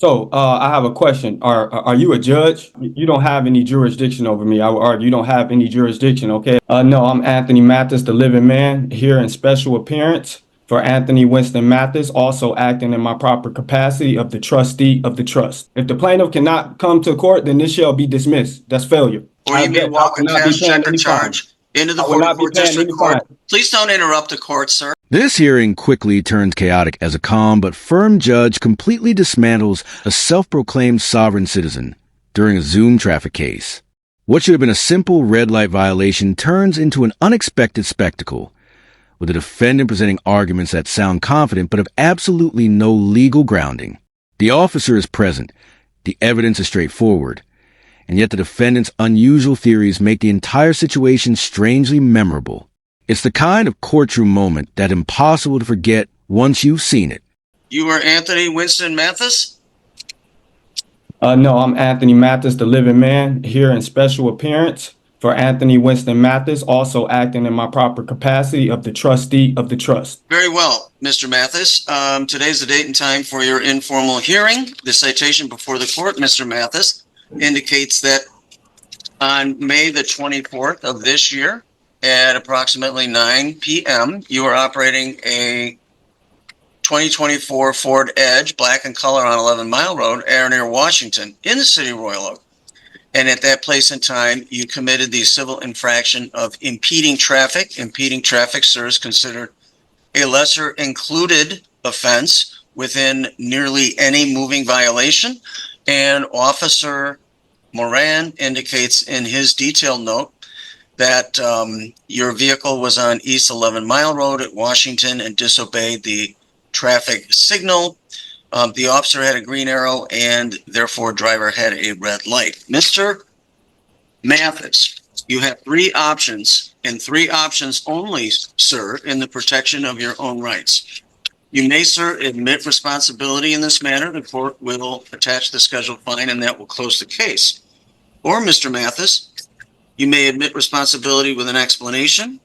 So, I have a question. Are you a judge? You don't have any jurisdiction over me. I would argue you don't have any jurisdiction, okay? No, I'm Anthony Mathis, the living man, here in special appearance for Anthony Winston Mathis, also acting in my proper capacity of the trustee of the trust. If the plaintiff cannot come to court, then this shall be dismissed. That's failure. Or I you may object. I walk will a not be cash paying check or any fine. charge into the I will not be 44th paying District any Court. fine. Please don't interrupt the court, sir. This hearing quickly turns chaotic as a calm but firm judge completely dismantles a self-proclaimed sovereign citizen during a Zoom traffic case. What should have been a simple red light violation turns into an unexpected spectacle, with the defendant presenting arguments that sound confident but have absolutely no legal grounding. The officer is present, the evidence is straightforward, and yet the defendant's unusual theories make the entire situation strangely memorable. It's the kind of courtroom moment that's impossible to forget once you've seen it. You are Anthony Winston Mathis? No, I'm Anthony Mathis, the living man, here in special appearance for Anthony Winston Mathis, also acting in my proper capacity of the trustee of the trust. Very well, Mr. Mathis. Today's the date and time for your informal hearing. The citation before the court, Mr. Mathis, indicates that on May the 24th of this year, at approximately 9 p.m., you are operating a 2024 Ford Edge, black in color, on 11 Mile Road, air near Washington, in the city of Royal Oak. And at that place and time, you committed the civil infraction of impeding traffic. Impeding traffic, sir, is considered a lesser included offense within nearly any moving violation. And Officer Moran indicates in his detailed note that your vehicle was on East 11 Mile Road at Washington and disobeyed the traffic signal. The officer had a green arrow and therefore driver had a red light. Mr. Mathis, you have three options and three options only, sir, in the protection of your own rights. You may, sir, admit responsibility in this manner. The court will attach the scheduled fine and that will close the case. Or, Mr. Mathis, you may admit responsibility with an explanation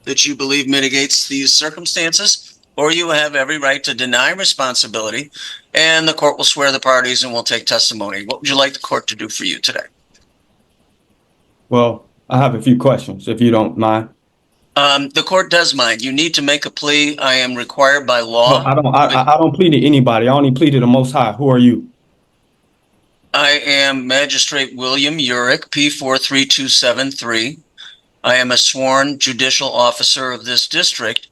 that you believe mitigates these circumstances, or you have every right to deny responsibility, and the court will swear the parties and will take testimony. What would you like the court to do for you today? Well, I have a few questions, if you don't mind. The court does mind. You need to make a plea. I am required by law. No, I don't plead to anybody. I only plead to the Most High. Who are you? I am Magistrate William Urick, P43273. I am a sworn judicial officer of this district.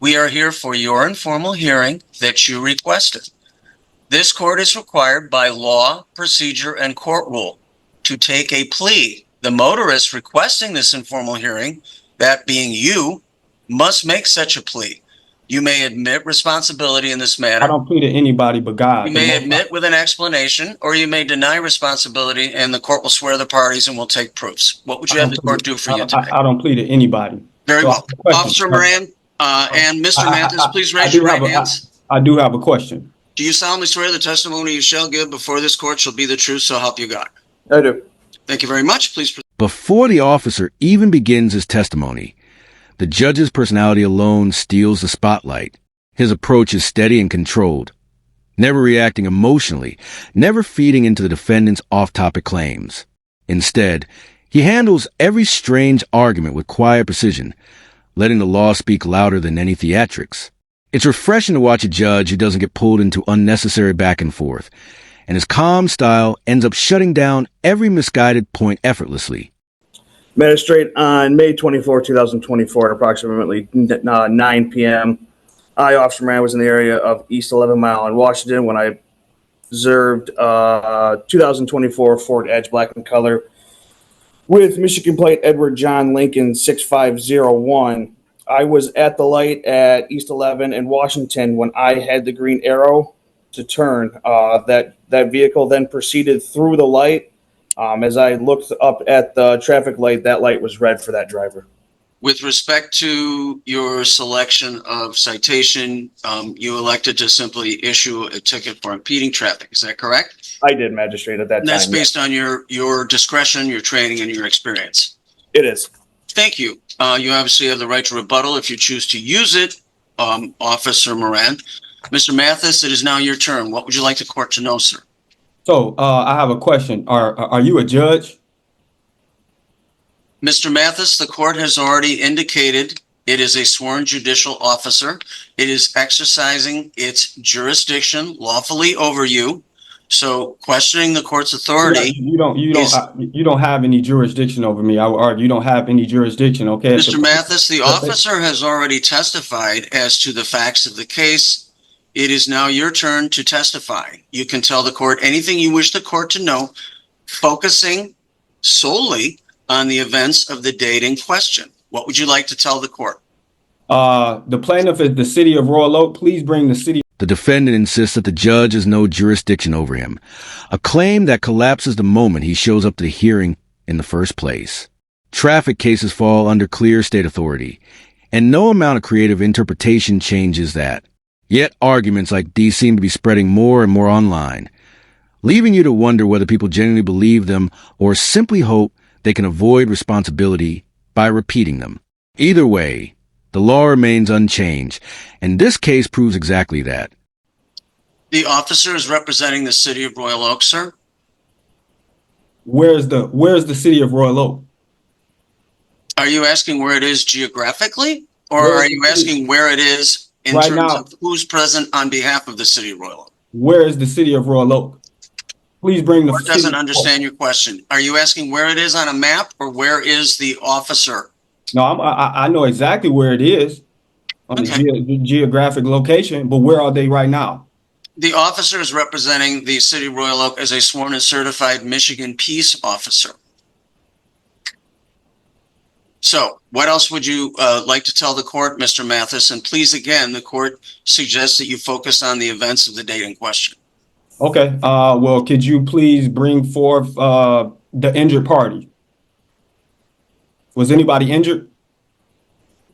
We are here for your informal hearing that you requested. This court is required by law, procedure, and court rule to take a plea. The motorist requesting this informal hearing, that being you, must make such a plea. You may admit responsibility in this matter. I don't plead to anybody but God. You may admit with an explanation, or you may deny responsibility, and the court will swear the parties and will take proofs. What would you have the court do for you today? I don't plead to anybody. Very well. Officer Moran and Mr. Mathis, please raise your right hands. I do have a question. Do you solemnly swear the testimony you shall give before this court shall be the truth, so help you God? I do. Thank you very much. Please proceed. Before the officer even begins his testimony, the judge's personality alone steals the spotlight. His approach is steady and controlled, never reacting emotionally, never feeding into the defendant's off-topic claims. Instead, he handles every strange argument with quiet precision, letting the law speak louder than any theatrics. It's refreshing to watch a judge who doesn't get pulled into unnecessary back and forth, and his calm style ends up shutting down every misguided point effortlessly. Magistrate, on May 24, 2024, at approximately 9 p.m., I, Officer Moran, was in the area of East 11 Mile in Washington when I observed 2024 Ford Edge, black in color, with Michigan plate Edward John Lincoln 6501. I was at the light at East 11 in Washington when I had the green arrow to turn. That vehicle then proceeded through the light. As I looked up at the traffic light, that light was red for that driver. With respect to your selection of citation, you elected to simply issue a ticket for impeding traffic. Is that correct? I did, Magistrate, at that time. And that's based on your discretion, your training, and your experience. It is. Thank you. You obviously have the right to rebuttal if you choose to use it, Officer Moran. Mr. Mathis, it is now your turn. What would you like the court to know, sir? So, I have a question. Are you a judge? Mr. Mathis, the court has already indicated it is a sworn judicial officer. It is exercising its jurisdiction lawfully over you. So questioning the court's authority. You don't have any jurisdiction over me. I would argue you don't have any jurisdiction. Okay. Mr. Mathis, the officer has already testified as to the facts of the case. It is now your turn to testify. You can tell the court anything you wish the court to know, focusing solely on the events of the date in question. What would you like to tell the court? The plaintiff is the city of Royal Oak. Please bring the city. The defendant insists that the judge has no jurisdiction over him, a claim that collapses the moment he shows up to the hearing in the first place. Traffic cases fall under clear state authority, and no amount of creative interpretation changes that. Yet arguments like these seem to be spreading more and more online, leaving you to wonder whether people genuinely believe them or simply hope they can avoid responsibility by repeating them. Either way, the law remains unchanged, and this case proves exactly that. The officer is representing the city of Royal Oak, sir. Where's the city of Royal Oak? Are you asking where it is geographically, or are you asking where it is in right terms now, of who's present on behalf of the city of Royal Oak? Where is the city of Royal Oak? Please bring the. The court doesn't understand your question. Are you asking where it is on a map, or where is the officer? No, I know exactly where it is on the geographic location, but where are they right now? The officer is representing the city of Royal Oak as a sworn and certified Michigan peace officer. So what else would you like to tell the court, Mr. Mathis? And please, again, the court suggests that you focus on the events of the date in question. Okay. Well, could you please bring forth the injured party? Was anybody injured?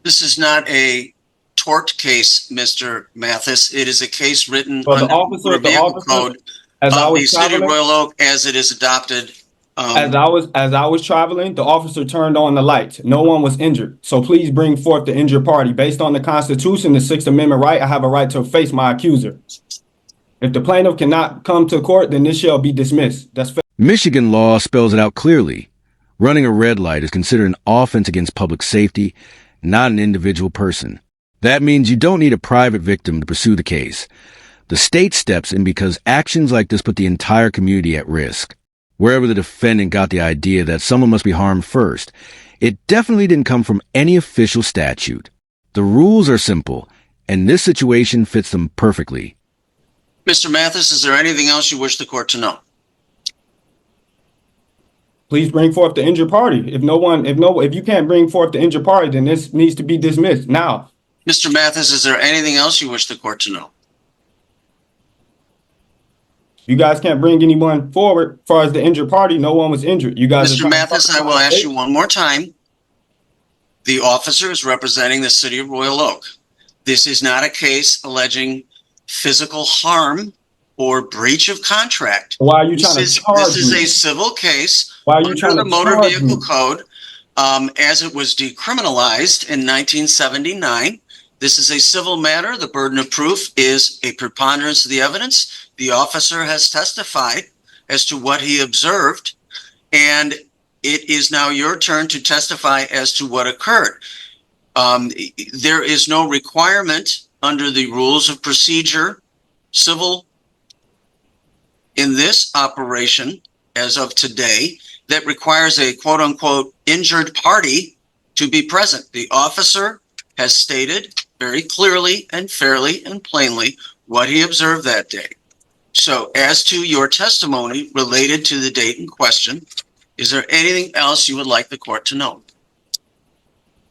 This is not a tort case, Mr. Mathis. It is a case written Well, under the vehicle code of the city of Royal Oak as it is adopted. As I was traveling, the officer turned on the lights. No one was injured. So please bring forth the injured party. Based on the Constitution, the Sixth Amendment right, I have a right to face my accuser. If the plaintiff cannot come to court, then this shall be dismissed. That's fair. Michigan law spells it out clearly. Running a red light is considered an offense against public safety, not an individual person. That means you don't need a private victim to pursue the case. The state steps in because actions like this put the entire community at risk. Wherever the defendant got the idea that someone must be harmed first, it definitely didn't come from any official statute. The rules are simple, and this situation fits them perfectly. Mr. Mathis, is there anything else you wish the court to know? Please bring forth the injured party. If you can't bring forth the injured party, then this needs to be dismissed now. Mr. Mathis, is there anything else you wish the court to know? You guys can't bring anyone forward as far as the injured party. No one was injured. You guys. Mr. Mathis, I will ask you one more time. The officer is representing the city of Royal Oak. This is not a case alleging physical harm or breach of contract. Why are you trying to charge me? This is a civil case Why are you trying to under the Motor charge Vehicle me? Code as it was decriminalized in 1979. This is a civil matter. The burden of proof is a preponderance of the evidence. The officer has testified as to what he observed, and it is now your turn to testify as to what occurred. There is no requirement under the rules of procedure, civil, in this operation as of today, that requires a quote unquote injured party to be present. The officer has stated very clearly and fairly and plainly what he observed that day. So as to your testimony related to the date in question, is there anything else you would like the court to know?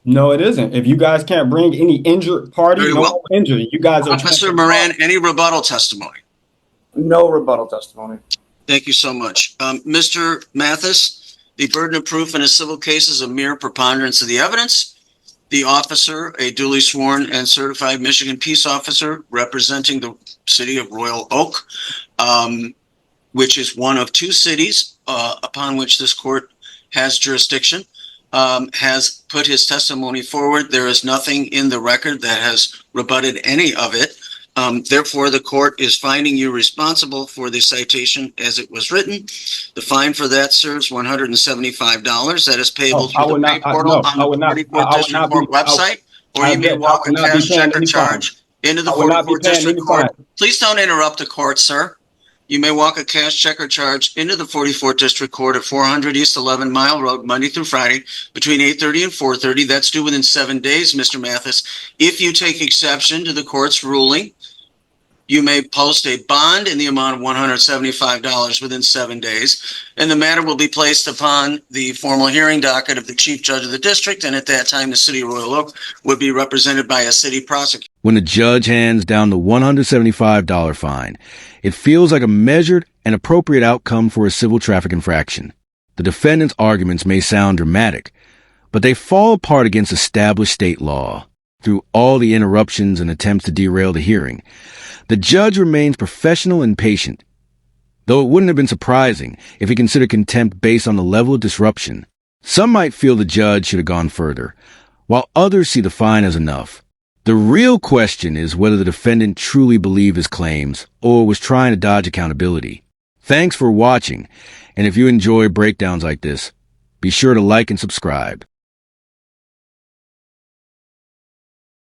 No, it isn't. If you guys can't bring any injured party, Very no well. injury. You guys are. Officer Moran, any rebuttal testimony? No rebuttal testimony. Thank you so much. Mr. Mathis, the burden of proof in a civil case is a mere preponderance of the evidence. The officer, a duly sworn and certified Michigan peace officer representing the city of Royal Oak, which is one of two cities upon which this court has jurisdiction, has put his testimony forward. There is nothing in the record that has rebutted any of it. Therefore, the court is finding you responsible for the citation as it was written. The fine for that, sir, is $175. That is payable I through the would pay not. portal on I the would not. 44th I would District not be. Court website, or you may I walk a would not be cash paying check or any fine. charge into the I would not be 44th paying District any Court. fine. Please don't interrupt the court, sir. You may walk a cash check or charge into the 44th District Court at 400 East 11 Mile Road, Monday through Friday, between 8:30 and 4:30. That's due within 7 days, Mr. Mathis. If you take exception to the court's ruling, you may post a bond in the amount of $175 within 7 days, and the matter will be placed upon the formal hearing docket of the Chief Judge of the District, and at that time, the City of Royal Oak would be represented by a city prosecutor. When the judge hands down the $175 fine, it feels like a measured and appropriate outcome for a civil traffic infraction. The defendant's arguments may sound dramatic, but they fall apart against established state law. Through all the interruptions and attempts to derail the hearing, the judge remains professional and patient. Though it wouldn't have been surprising if he considered contempt based on the level of disruption, some might feel the judge should have gone further, while others see the fine as enough. The real question is whether the defendant truly believed his claims or was trying to dodge accountability. Thanks for watching, and if you enjoy breakdowns like this, be sure to like and subscribe.